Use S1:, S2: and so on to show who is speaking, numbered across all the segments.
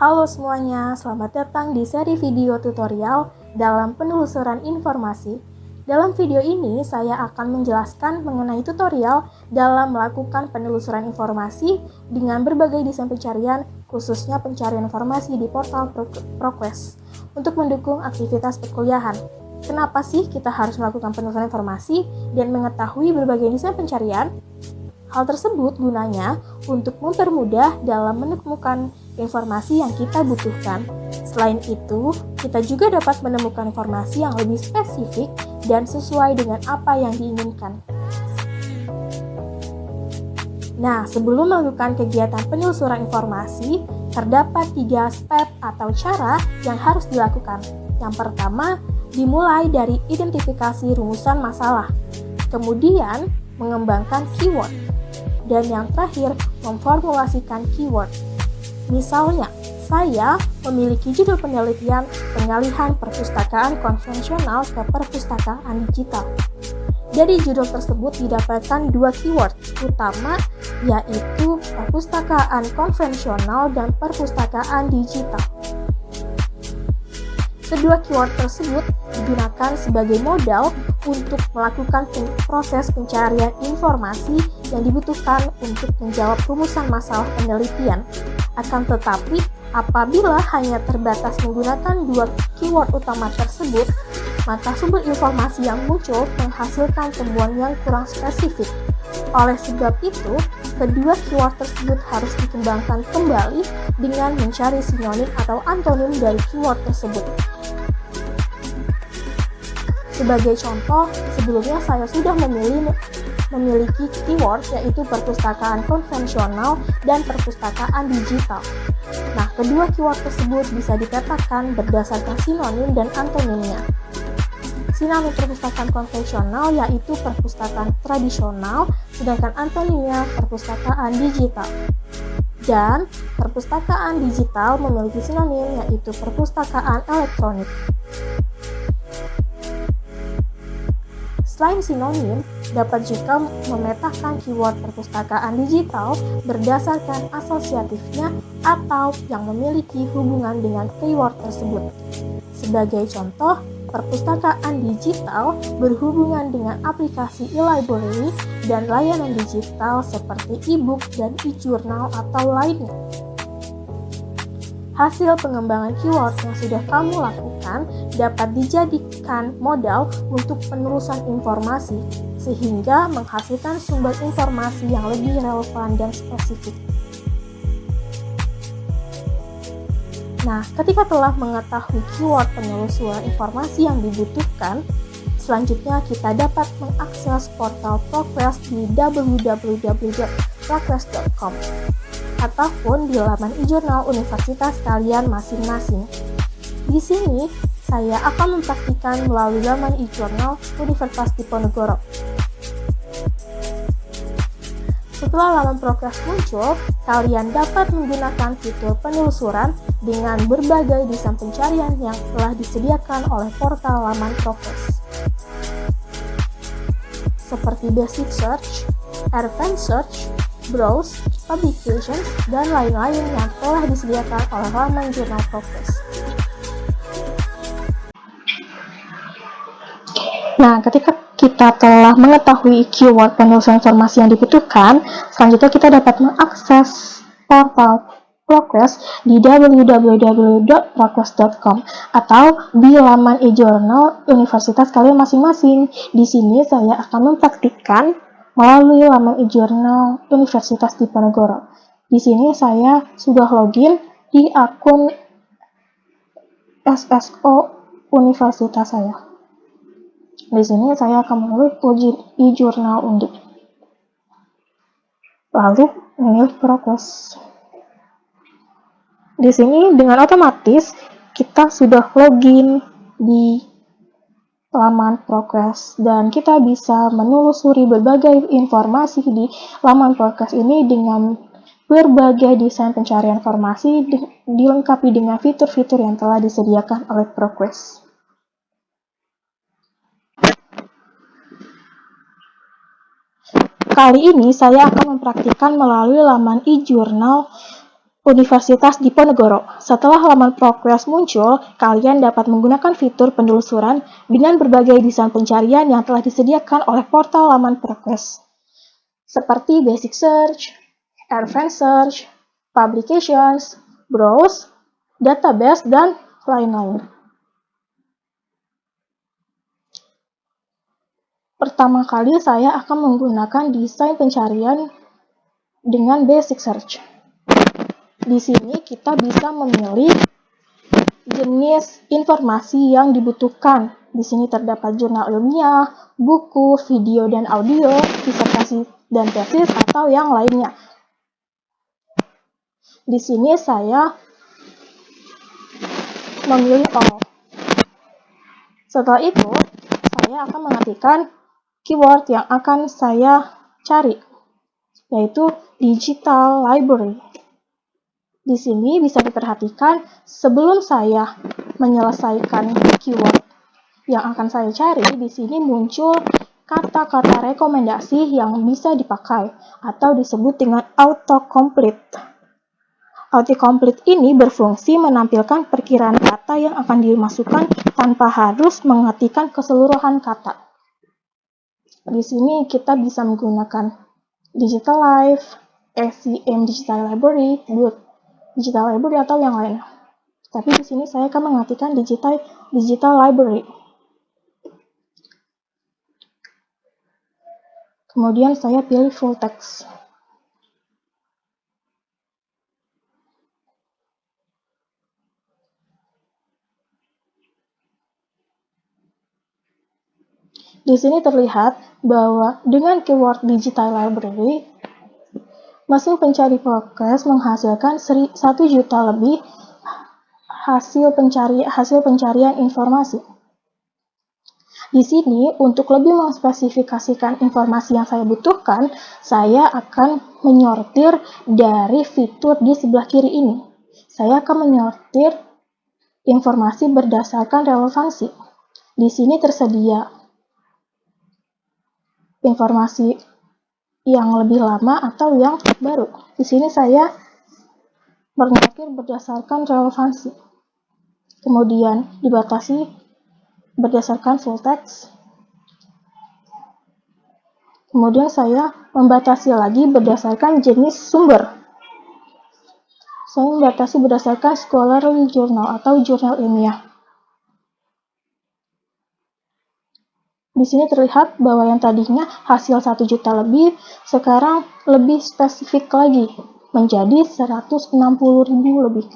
S1: Halo semuanya, selamat datang di seri video tutorial dalam penelusuran informasi. Dalam video ini, saya akan menjelaskan mengenai tutorial dalam melakukan penelusuran informasi dengan berbagai desain pencarian, khususnya pencarian informasi di portal ProQuest untuk mendukung aktivitas perkuliahan. Kenapa sih kita harus melakukan penelusuran informasi dan mengetahui berbagai desain pencarian? Hal tersebut gunanya untuk mempermudah dalam menemukan informasi yang kita butuhkan. Selain itu, kita juga dapat menemukan informasi yang lebih spesifik dan sesuai dengan apa yang diinginkan. Nah, sebelum melakukan kegiatan penelusuran informasi, terdapat 3 step atau cara yang harus dilakukan. Yang pertama, dimulai dari identifikasi rumusan masalah. Kemudian, mengembangkan keyword. Dan yang terakhir, memformulasikan keyword. Misalnya, saya memiliki judul penelitian pengalihan perpustakaan konvensional ke perpustakaan digital. Dari judul tersebut didapatkan 2 keyword utama, yaitu perpustakaan konvensional dan perpustakaan digital. Kedua keyword tersebut digunakan sebagai modal untuk melakukan proses pencarian informasi yang dibutuhkan untuk menjawab rumusan masalah penelitian. Akan tetapi, apabila hanya terbatas menggunakan 2 keyword utama tersebut, maka sumber informasi yang muncul menghasilkan temuan yang kurang spesifik. Oleh sebab itu, kedua keyword tersebut harus dikembangkan kembali dengan mencari sinonim atau antonim dari keyword tersebut. Sebagai contoh, sebelumnya saya sudah memiliki keyword yaitu perpustakaan konvensional dan perpustakaan digital. Nah, kedua keyword tersebut bisa dipetakan berdasarkan sinonim dan antonimnya. Sinonim perpustakaan konvensional yaitu perpustakaan tradisional, sedangkan antonimnya perpustakaan digital. Dan perpustakaan digital memiliki sinonim yaitu perpustakaan elektronik. Selain sinonim, dapat juga memetakan keyword perpustakaan digital berdasarkan asosiatifnya atau yang memiliki hubungan dengan keyword tersebut. Sebagai contoh, perpustakaan digital berhubungan dengan aplikasi e-library dan layanan digital seperti e-book dan e-journal atau lainnya. Hasil pengembangan keyword yang sudah kamu lakukan dapat dijadikan modal untuk penelusuran informasi, sehingga menghasilkan sumber informasi yang lebih relevan dan spesifik. Nah, ketika telah mengetahui keyword penelusuran informasi yang dibutuhkan, selanjutnya kita dapat mengakses portal ProQuest di www.proquest.com ataupun di laman e-journal universitas kalian masing-masing. Di sini, saya akan mempraktikkan melalui laman e-journal Universitas Diponegoro. Setelah laman ProQuest muncul, kalian dapat menggunakan fitur penelusuran dengan berbagai desain pencarian yang telah disediakan oleh portal laman ProQuest. Seperti Basic Search, Advanced Search, Browse, Publications, dan lain-lain yang telah disediakan oleh laman jurnal ProQuest. Nah, ketika kita telah mengetahui keyword penelusuran informasi yang dibutuhkan, selanjutnya kita dapat mengakses portal ProQuest di www.proquest.com atau di laman e-journal universitas kalian masing-masing. Di sini saya akan mempraktikkan melalui laman e-journal Universitas Diponegoro. Di sini saya sudah login di akun SSO universitas saya. Di sini saya akan memilih login e-journal Undip. Lalu memilih ProQuest. Di sini dengan otomatis kita sudah login di laman ProQuest dan kita bisa menelusuri berbagai informasi di laman ProQuest ini dengan berbagai desain pencarian informasi dilengkapi dengan fitur-fitur yang telah disediakan oleh ProQuest. Kali ini saya akan mempraktikkan melalui laman e-journal Universitas Diponegoro. Setelah halaman ProQuest muncul, kalian dapat menggunakan fitur penelusuran dengan berbagai desain pencarian yang telah disediakan oleh portal laman ProQuest, seperti Basic Search, Advanced Search, Publications, Browse, Database, dan lain-lain. Pertama kali saya akan menggunakan desain pencarian dengan Basic Search. Di sini kita bisa memilih jenis informasi yang dibutuhkan. Di sini terdapat jurnal ilmiah, buku, video dan audio, disertasi dan tesis, atau yang lainnya. Di sini saya memilih all. Setelah itu, saya akan mengetikkan keyword yang akan saya cari, yaitu digital library. Di sini bisa diperhatikan sebelum saya menyelesaikan keyword yang akan saya cari, di sini muncul kata-kata rekomendasi yang bisa dipakai atau disebut dengan autocomplete. Autocomplete ini berfungsi menampilkan perkiraan kata yang akan dimasukkan tanpa harus mengetikkan keseluruhan kata. Di sini kita bisa menggunakan Digital Life, SCM Digital Library, Digital Library atau yang lain. Tapi di sini saya akan mengetikkan Digital Library. Kemudian saya pilih full text. Di sini terlihat bahwa dengan keyword Digital Library, mesin pencari ProQuest menghasilkan 1 juta lebih hasil pencarian informasi. Di sini, untuk lebih mengspesifikasikan informasi yang saya butuhkan, saya akan menyortir dari fitur di sebelah kiri ini. Saya akan menyortir informasi berdasarkan relevansi. Di sini tersedia informasi yang lebih lama atau yang baru. Di sini saya menyortir berdasarkan relevansi. Kemudian dibatasi berdasarkan full text. Kemudian saya membatasi lagi berdasarkan jenis sumber. Saya membatasi berdasarkan scholarly journal atau jurnal ilmiah. Di sini terlihat bahwa yang tadinya hasil 1 juta lebih, sekarang lebih spesifik lagi, menjadi 160.000 lebih.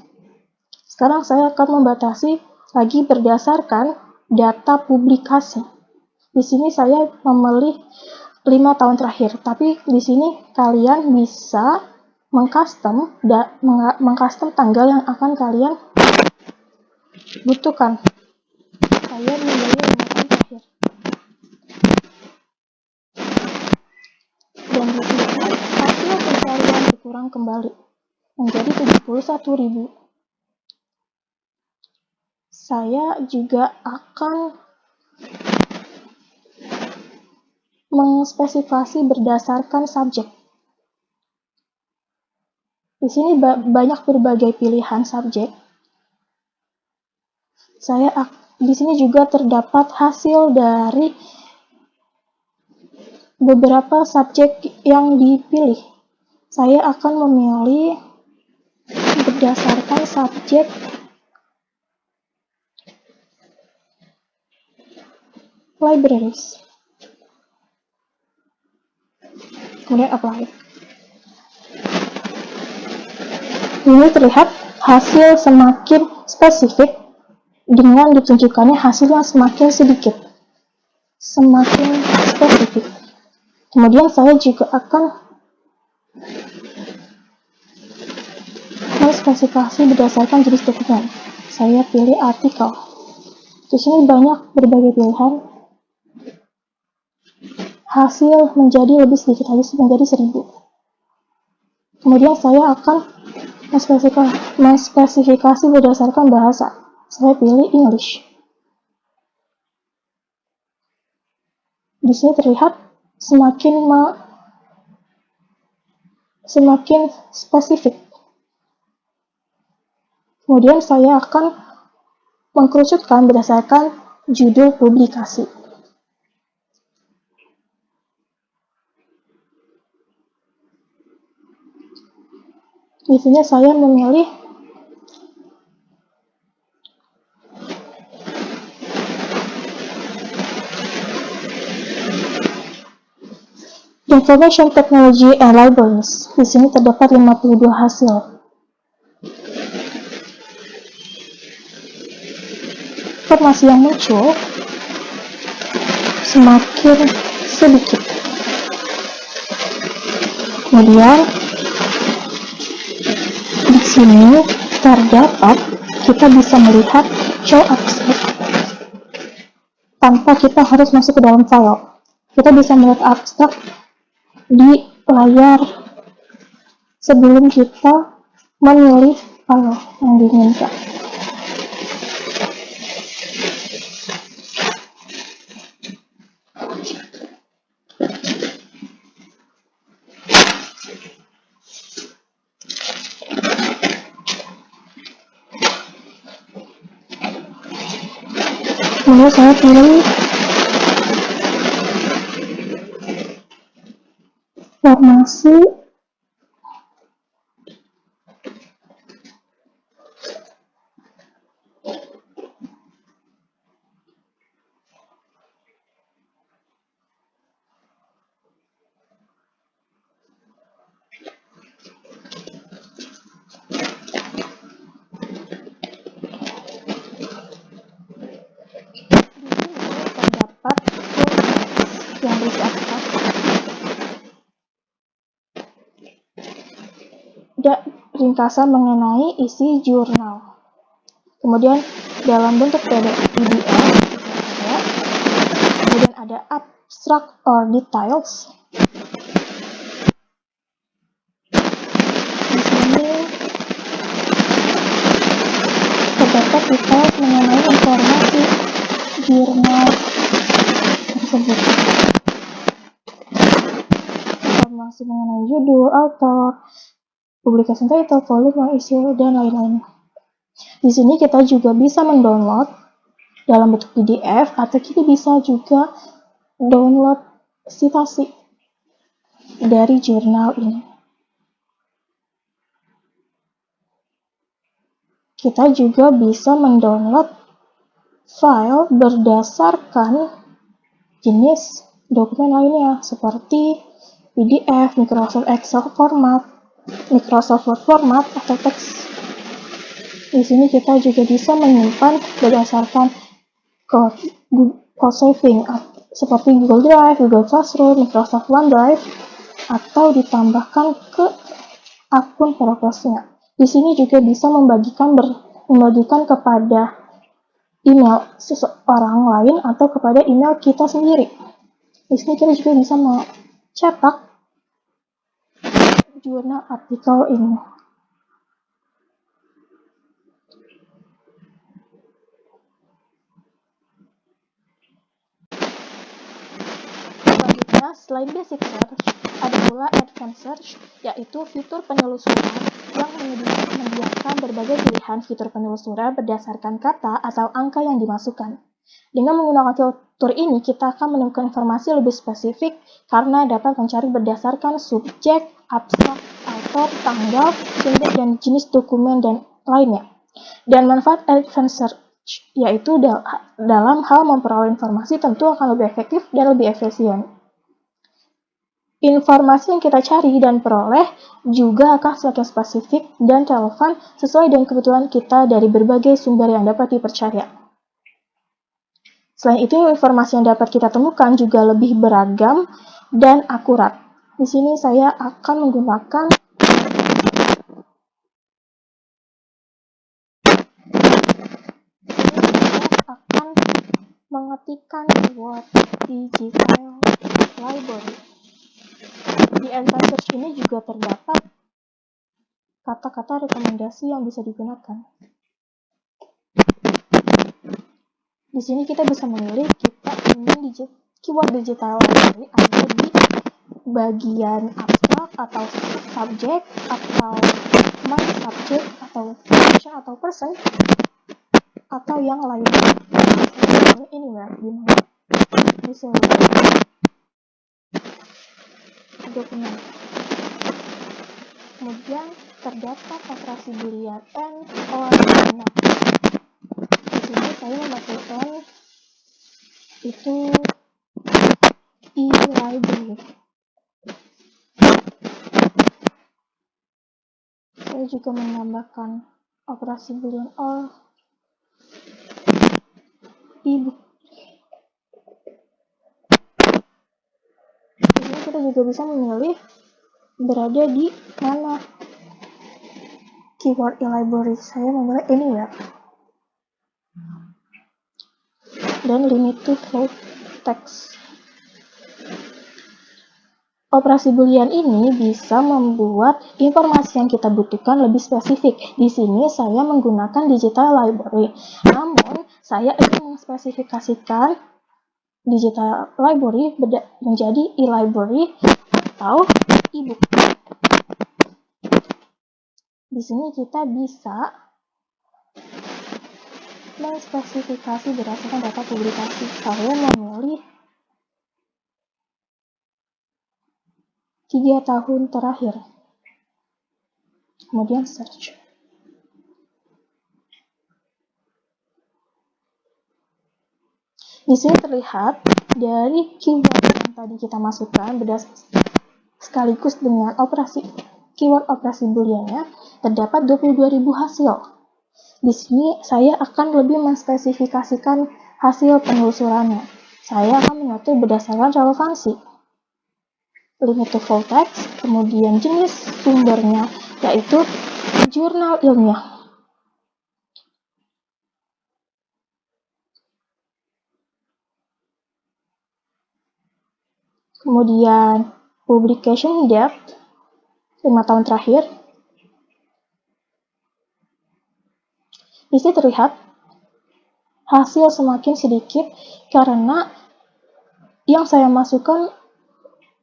S1: Sekarang saya akan membatasi lagi berdasarkan data publikasi. Di sini saya memilih 5 tahun terakhir, tapi di sini kalian bisa mengcustom tanggal yang akan kalian butuhkan. Saya memilih 5 tahun terakhir. Dan di sini hasil pencarian berkurang kembali menjadi 71.000. Saya juga akan mengspesifikasi berdasarkan subjek. Di sini banyak berbagai pilihan subjek. Di sini juga terdapat hasil dari beberapa subjek yang dipilih. Saya akan memilih berdasarkan subjek libraries. Kemudian apply. Ini terlihat hasil semakin spesifik dengan ditunjukkannya hasil yang semakin sedikit, semakin spesifik. Kemudian saya juga akan mengspesifikasi berdasarkan jenis dokumen. Saya pilih artikel. Di sini banyak berbagai pilihan. Hasil menjadi lebih sedikit lagi, menjadi 1000. Kemudian saya akan mengspesifikasi berdasarkan bahasa. Saya pilih English. Di sini terlihat semakin spesifik. Kemudian saya akan mengkerucutkan berdasarkan judul publikasi. Di sini saya memilih Information Technology and Libraries. Di sini terdapat 52 hasil. Informasi yang muncul semakin sedikit. Kemudian di sini terdapat, kita bisa melihat show abstract tanpa kita harus masuk ke dalam file. Kita bisa melihat abstrak di layar sebelum kita memilih file yang diinginkan. Kemudian saya pilih formasi terdapat yang berisi abstrak dan ringkasan mengenai isi jurnal. Kemudian dalam bentuk PDF, ya. Kemudian ada abstract or details. Di sini terdapat detail mengenai informasi jurnal tersebut. Informasi mengenai judul, author, publication title, volume, issue, dan lain-lain. Di sini kita juga bisa mendownload dalam bentuk PDF atau kita bisa juga download citasi dari jurnal ini. Kita juga bisa mendownload file berdasarkan jenis dokumen lainnya seperti PDF, Microsoft Excel format, Microsoft Word format, atau teks. Di sini kita juga bisa menyimpan berdasarkan cloud saving seperti Google Drive, Google Classroom, Microsoft OneDrive, atau ditambahkan ke akun progresnya. Di sini juga bisa membagikan kepada email seseorang lain atau kepada email kita sendiri. Di sini kita juga bisa mencetak jurnal artikel ini. Selanjutnya, selain basic search, ada pula advanced search, yaitu fitur penelusuran yang menyediakan berbagai pilihan fitur penelusuran berdasarkan kata atau angka yang dimasukkan. Dengan menggunakan fitur ini, kita akan menemukan informasi lebih spesifik karena dapat mencari berdasarkan subjek, abstrak, author, tanggal, sumber, dan jenis dokumen dan lainnya. Dan manfaat advanced search yaitu dalam hal memperoleh informasi tentu akan lebih efektif dan lebih efisien. Informasi yang kita cari dan peroleh juga akan semakin spesifik dan relevan sesuai dengan kebutuhan kita dari berbagai sumber yang dapat dipercaya. Selain itu, informasi yang dapat kita temukan juga lebih beragam dan akurat. Di sini saya akan menggunakan mengetikkan keyword digital library. Di advanced search ini juga terdapat kata-kata rekomendasi yang bisa digunakan. Di sini kita bisa memilih kita ingin keyword digital library ada di bagian abstrak atau subjek atau my subject atau function atau person atau yang lainnya. Ini ya, gimana? Bisa dokumen. Kemudian terdapat operasi boolean and or not. Di sini saya memasukkan itu e-library. Saya juga menambahkan operasi boolean or e-book. Ini kita juga bisa memilih berada di mana keyword e-library. Saya memilih anywhere dan limit to full text. Operasi boolean ini bisa membuat informasi yang kita butuhkan lebih spesifik. Di sini saya menggunakan digital library. Namun, saya ingin mengspesifikasikan digital library menjadi e-library atau e-book. Di sini kita bisa mengspesifikasi berdasarkan data publikasi. Saya memilih 3 tahun terakhir. Kemudian search. Di sini terlihat dari keyword yang tadi kita masukkan sekaligus dengan keyword operasi booleannya terdapat 22.000 hasil. Di sini saya akan lebih menspesifikasikan hasil penelusurannya. Saya akan mengatur berdasarkan relevansi. Limit to full text, kemudian jenis sumbernya yaitu jurnal ilmiah. Kemudian publication date 5 tahun terakhir. Di sini terlihat hasil semakin sedikit karena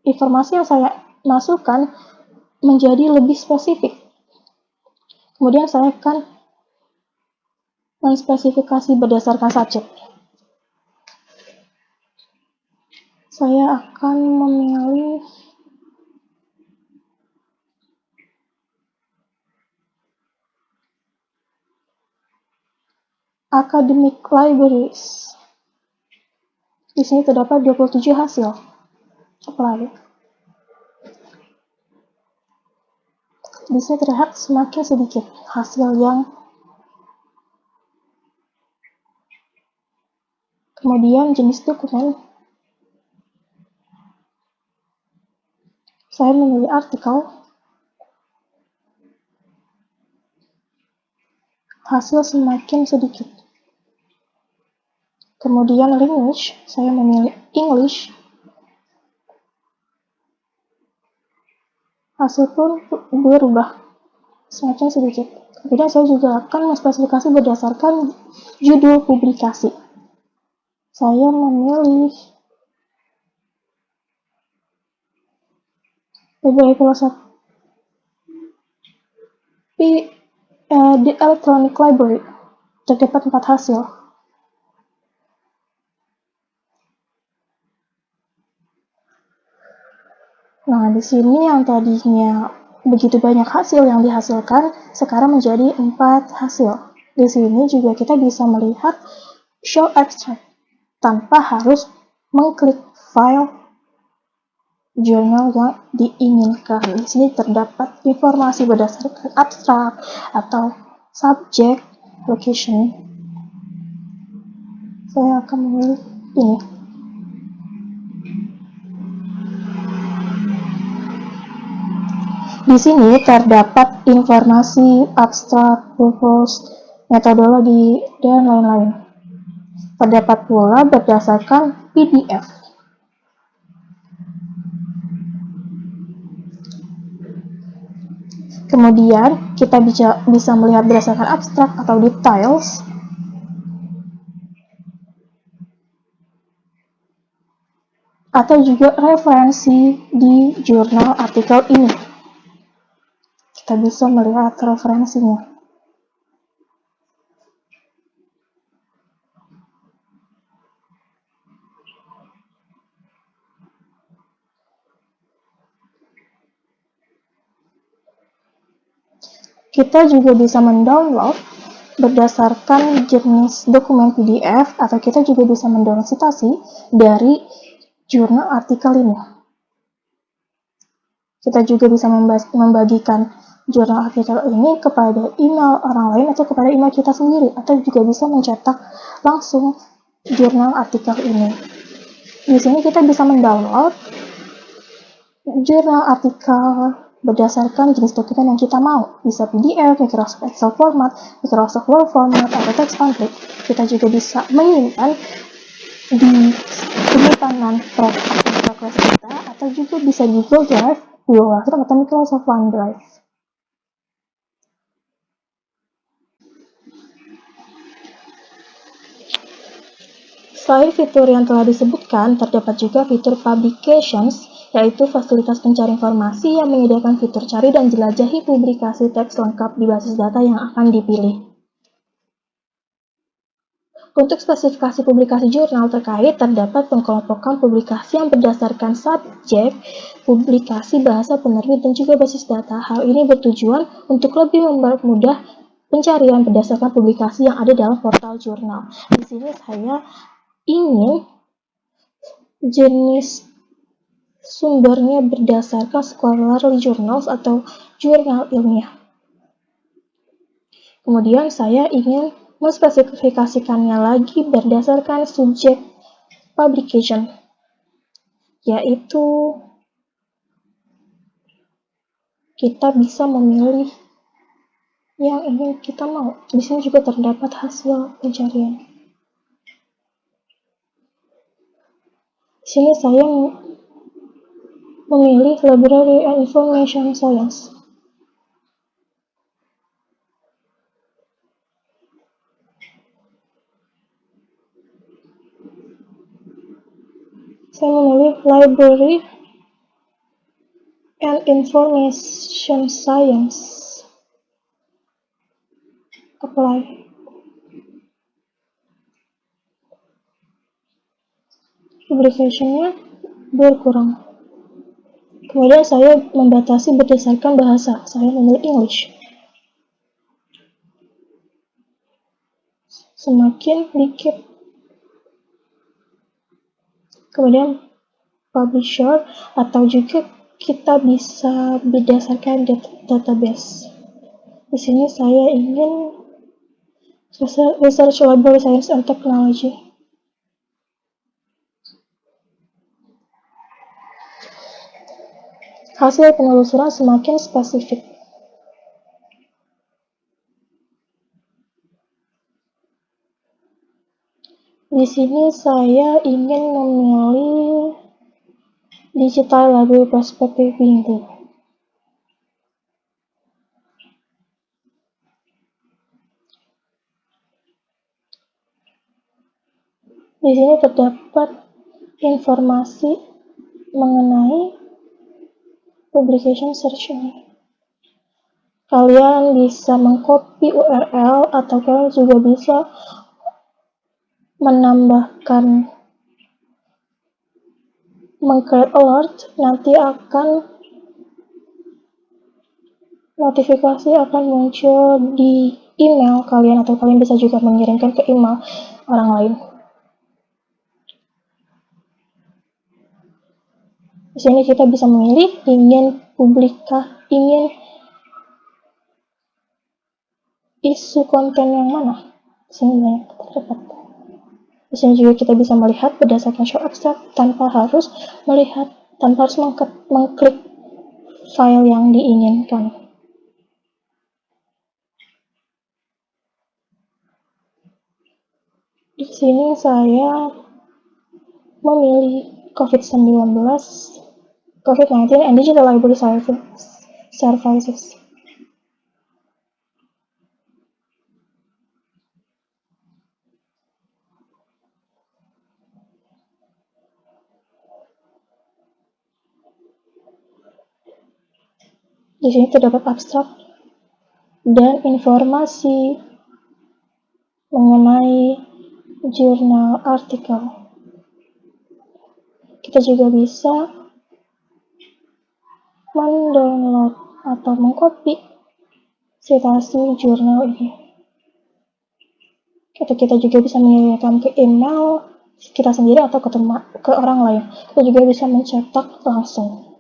S1: informasi yang saya masukkan menjadi lebih spesifik. Kemudian saya akan menspesifikasi berdasarkan subjek. Saya akan memilih academic libraries. Di sini terdapat 27 hasil. Apply. Di sini terlihat semakin sedikit hasil yang kemudian jenis dokumen. Saya memilih artikel. Hasil semakin sedikit. Kemudian language, saya memilih English. Hasil pun berubah semakin sedikit. Kemudian saya juga akan mengspesifikasi berdasarkan judul publikasi. Saya memilih PBI Philosophy the Electronic Library. Terdapat 4 hasil. Nah, di sini yang tadinya begitu banyak hasil yang dihasilkan, sekarang menjadi 4 hasil. Di sini juga kita bisa melihat show abstract tanpa harus mengklik file jurnal yang diinginkan. Di sini terdapat informasi berdasarkan abstrak atau subject, location. Saya akan memilih ini. Di sini terdapat informasi abstrak, purpose, metodologi, dan lain-lain. Terdapat pula berdasarkan PDF. Kemudian kita bisa melihat berdasarkan abstrak atau details. Atau juga referensi di jurnal artikel ini. Kita bisa melihat referensinya. Kita juga bisa mendownload berdasarkan jenis dokumen PDF, atau kita juga bisa mendownload citasi dari jurnal artikel ini. Kita juga bisa membagikan jurnal artikel ini kepada email orang lain atau kepada email kita sendiri, atau juga bisa mencetak langsung jurnal artikel ini. Di sini kita bisa mendownload jurnal artikel berdasarkan jenis dokumen yang kita mau. Bisa PDF, Microsoft Excel format, Microsoft Word format, atau text template. Kita juga bisa menyimpan di penyimpanan progress kita, atau juga bisa di Google Drive, Google Drive, atau Microsoft OneDrive. Selain fitur yang telah disebutkan, terdapat juga fitur Publications, yaitu fasilitas pencari informasi yang menyediakan fitur cari dan jelajahi publikasi teks lengkap di basis data yang akan dipilih. Untuk spesifikasi publikasi jurnal terkait, terdapat pengkelompokan publikasi yang berdasarkan subjek, publikasi, bahasa penerbit, dan juga basis data. Hal ini bertujuan untuk lebih mempermudah pencarian berdasarkan publikasi yang ada dalam portal jurnal. Di sini saya ingin jenis sumbernya berdasarkan scholarly journals atau jurnal ilmiah. Kemudian saya ingin menspesifikasikannya lagi berdasarkan subjek publication, yaitu kita bisa memilih yang ingin kita mau. Di sini juga terdapat hasil pencarian. Di sini saya memilih Library and Information Science. Saya memilih Library and Information Science. Apply. Publication-nya berkurang. Kemudian saya membatasi berdasarkan bahasa. Saya memilih English. Semakin dikit. Kemudian publisher, atau juga kita bisa berdasarkan database. Di sini saya ingin Research Library Science and Technology. Hasil penelusuran semakin spesifik. Di sini saya ingin memilih Digital Library Perspective Window. Di sini terdapat informasi mengenai publication search ini. Kalian bisa mengcopy URL, atau kalian juga bisa menambahkan meng-create alert, nanti notifikasi akan muncul di email kalian, atau kalian bisa juga mengirimkan ke email orang lain. Di sini kita bisa memilih ingin isu konten yang mana. Di sini banyak terdapat. Di sini juga kita bisa melihat berdasarkan show abstract tanpa harus mengklik file yang diinginkan. Di sini saya memilih COVID-19 and Digital Library Services. Di sini terdapat abstrak dan informasi mengenai jurnal artikel. Kita juga bisa mendownload atau mengcopy citasi jurnal ini. Kita juga bisa mengirimkan ke email kita sendiri atau ke orang lain. Kita juga bisa mencetak langsung.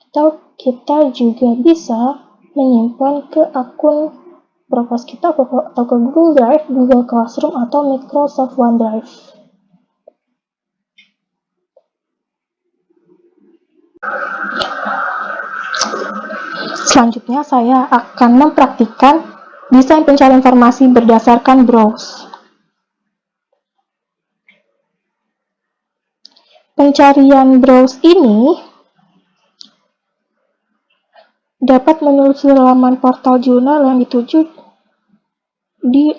S1: Atau kita juga bisa menyimpan ke akun Dropbox kita atau ke Google Drive, Google Classroom, atau Microsoft OneDrive. Selanjutnya saya akan mempraktikkan desain pencarian informasi berdasarkan browse. Pencarian browse ini dapat menelusuri laman portal jurnal yang dituju di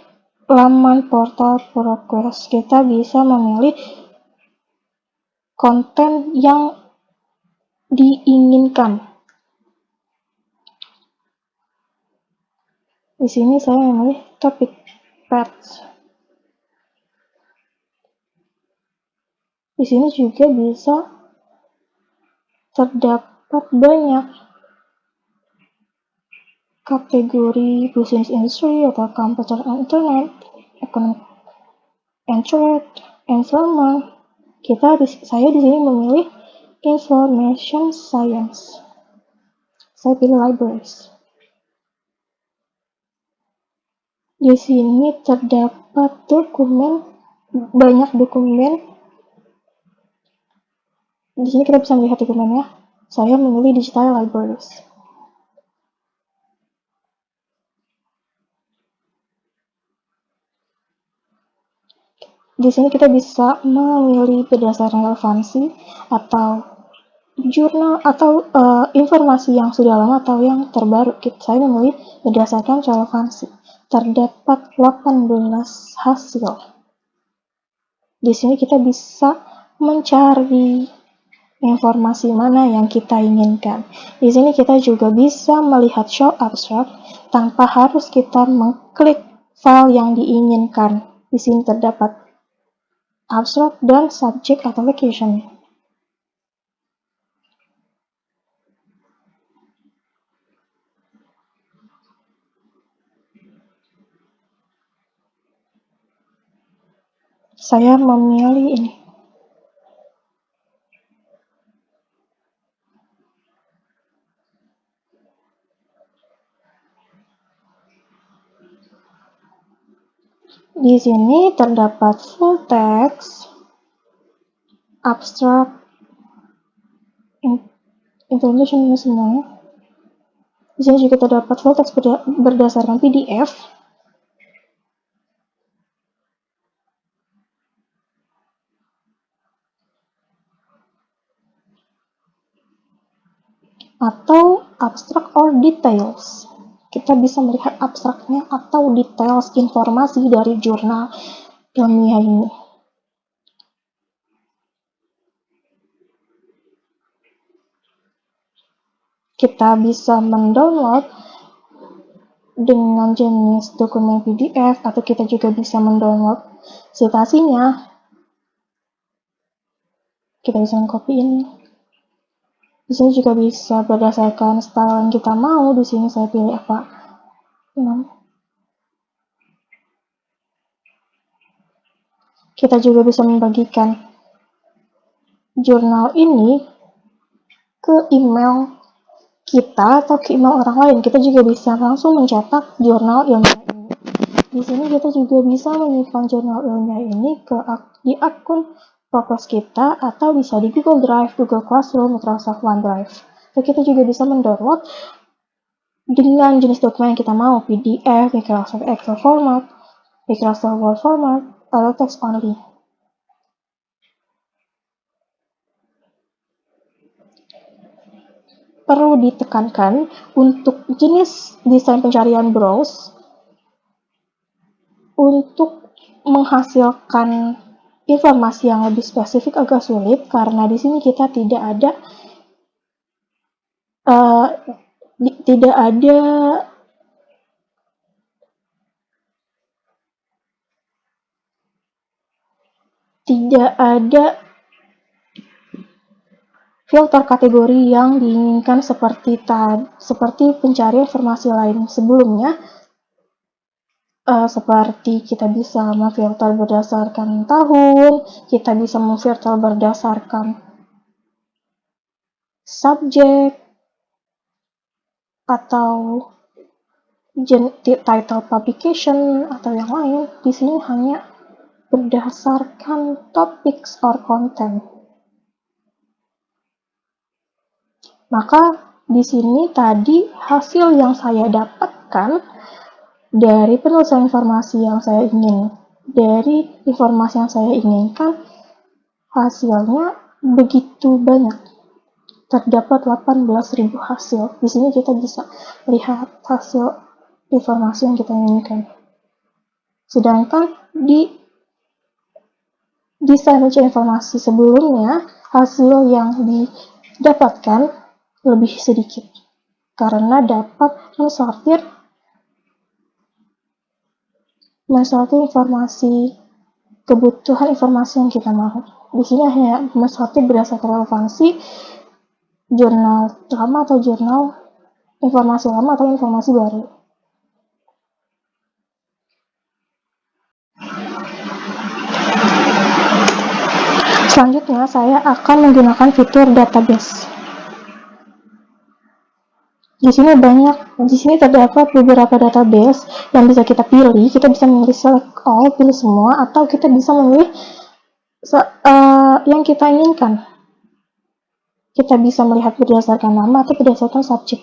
S1: laman portal ProQuest. Kita bisa memilih konten yang diinginkan. Di sini saya memilih topic pets. Di sini juga bisa terdapat banyak kategori business industry atau computer and internet, economic and trade, environment. Saya di sini memilih information science. Saya pilih libraries. Di sini terdapat banyak dokumen. Di sini kita bisa melihat dokumennya. Saya memilih digital libraries. Di sini kita bisa memilih berdasarkan relevansi atau jurnal atau informasi yang sudah lama atau yang terbaru. Saya memilih berdasarkan relevansi. Terdapat 18 hasil. Di sini kita bisa mencari informasi mana yang kita inginkan. Di sini kita juga bisa melihat show abstract tanpa harus kita mengklik file yang diinginkan. Di sini terdapat abstract dan subject atau location. Saya memilih ini. Di sini terdapat full text, abstract, information semuanya. Di sini juga terdapat full text berdasarkan PDF. Atau abstract or details. Kita bisa melihat abstraknya atau details informasi dari jurnal ilmiah ini. Kita bisa mendownload dengan jenis dokumen PDF, atau kita juga bisa mendownload citasinya. Kita bisa mengcopy ini. Di sini juga bisa berdasarkan style yang kita mau. Di sini saya pilih apa? 6. Kita juga bisa membagikan jurnal ini ke email kita atau ke email orang lain. Kita juga bisa langsung mencetak jurnal ilmiah ini. Di sini kita juga bisa menyimpan jurnal ilmiah ini di akun Dropbox kita, atau bisa di Google Drive, Google Classroom, Microsoft OneDrive. Atau kita juga bisa mendownload dengan jenis dokumen yang kita mau, PDF, Microsoft Excel format, Microsoft Word format, atau text only. Perlu ditekankan untuk jenis desain pencarian browse, untuk menghasilkan informasi yang lebih spesifik agak sulit, karena di sini kita tidak ada filter kategori yang diinginkan seperti pencarian informasi lain sebelumnya. Seperti kita bisa memfilter berdasarkan tahun, kita bisa memfilter berdasarkan subjek, atau title publication, atau yang lain. Di sini hanya berdasarkan topics or content. Maka di sini tadi hasil yang saya dapatkan dari penulisan informasi yang saya inginkan, hasilnya begitu banyak. Terdapat 18.000 hasil. Di sini kita bisa lihat hasil informasi yang kita inginkan. Sedangkan di desain informasi sebelumnya, hasil yang didapatkan lebih sedikit karena dapat mensortir informasi, kebutuhan informasi yang kita mau. Di sini hanya mensortir berdasarkan relevansi jurnal lama atau jurnal informasi lama atau informasi baru. Selanjutnya, saya akan menggunakan fitur database. Di sini terdapat beberapa database yang bisa kita pilih. Kita bisa memilih select all, pilih semua, atau kita bisa memilih yang kita inginkan. Kita bisa melihat berdasarkan nama atau berdasarkan subjek.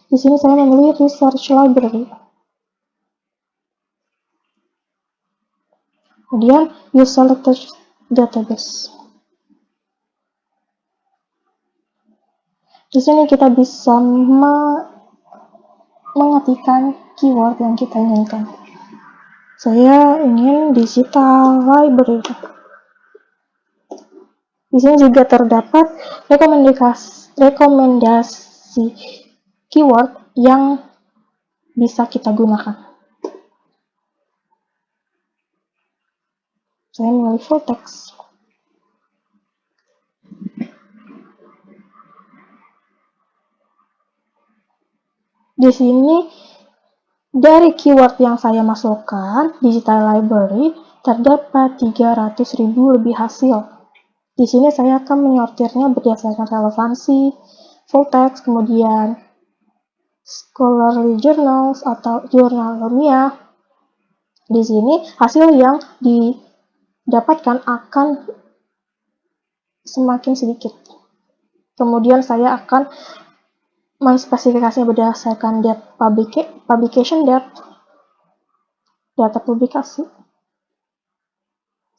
S1: Di sini saya memilih research library. Kemudian use selected database. Di sini kita bisa mengetikkan keyword yang kita inginkan. Saya ingin digital library. Di sini juga terdapat rekomendasi keyword yang bisa kita gunakan. Saya memilih full text. Di sini dari keyword yang saya masukkan, digital library, terdapat 300.000 lebih hasil. Di sini saya akan menyortirnya berdasarkan relevansi, full text, kemudian scholarly journals atau jurnal ilmiah. Di sini hasil yang didapatkan akan semakin sedikit. Kemudian saya akan menspesifikasinya berdasarkan date publication date, data publikasi.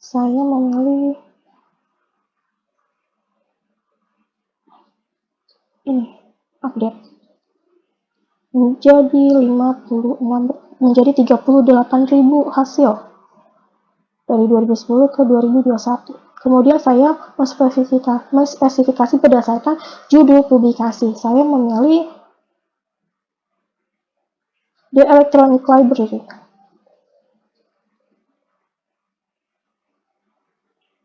S1: Saya memilih ini, update. Menjadi 38.000 hasil dari 2010 ke 2021. Kemudian saya menspesifikasi berdasarkan judul publikasi. Saya memilih The Electronic Library.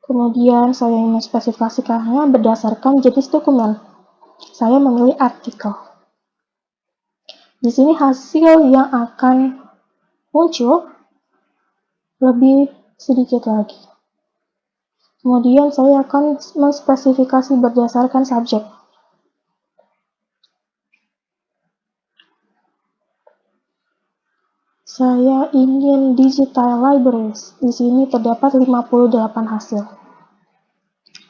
S1: Kemudian saya menspesifikasikannya berdasarkan jenis dokumen. Saya memilih artikel. Di sini hasil yang akan muncul lebih sedikit lagi. Kemudian saya akan menspesifikasi berdasarkan subjek. Saya ingin digital libraries. Di sini terdapat 58 hasil.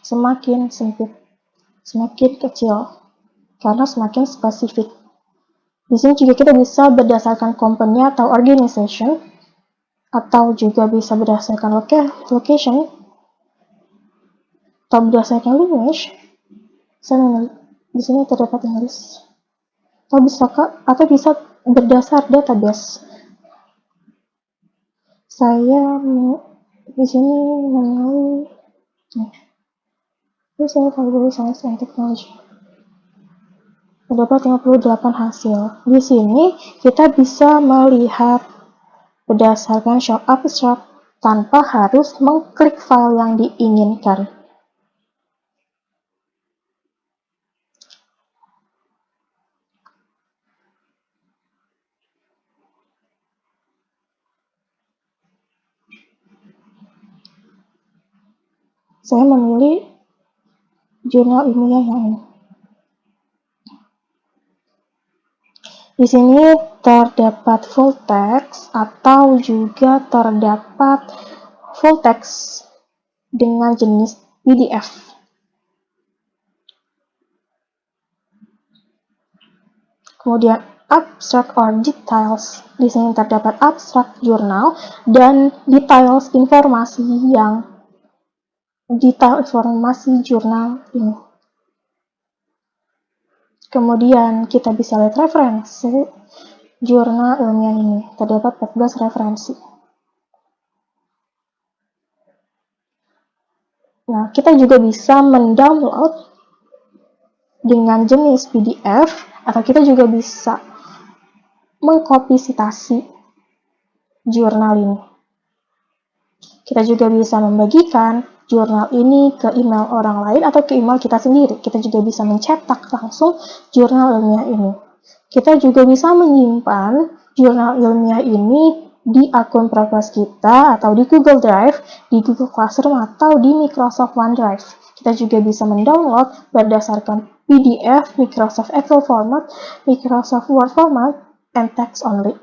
S1: Semakin sempit, semakin kecil, karena semakin spesifik. Di sini juga kita bisa berdasarkan company atau organization, atau juga bisa berdasarkan location, atau berdasarkan language. Di sini terdapat Inggris. Atau bisa berdasar database. Saya di sini memilih library science and technology. Terdapat 58 hasil. Di sini kita bisa melihat berdasarkan show abstract tanpa harus mengklik file yang diinginkan. Saya memilih jurnal ilmiah yang ini. Di sini terdapat full text atau juga terdapat full text dengan jenis PDF. Kemudian abstract or details. Di sini terdapat abstract jurnal dan details informasi jurnal ini. Kemudian kita bisa lihat referensi jurnal ilmiah ini. Terdapat 14 referensi. Nah, kita juga bisa mendownload dengan jenis PDF, atau kita juga bisa mengcopy citasi jurnal ini. Kita juga bisa membagikan jurnal ini ke email orang lain atau ke email kita sendiri. Kita juga bisa mencetak langsung jurnal ilmiah ini. Kita juga bisa menyimpan jurnal ilmiah ini di akun Progress kita atau di Google Drive, di Google Classroom atau di Microsoft OneDrive. Kita juga bisa mendownload berdasarkan PDF, Microsoft Excel format, Microsoft Word format, and text only.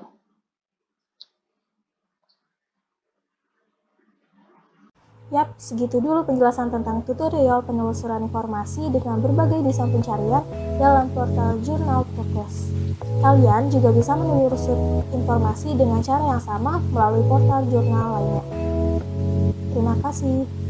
S1: Yap, segitu dulu penjelasan tentang tutorial penelusuran informasi dengan berbagai desain pencarian dalam portal Jurnal Progress. Kalian juga bisa menelusuri informasi dengan cara yang sama melalui portal jurnal lainnya. Terima kasih.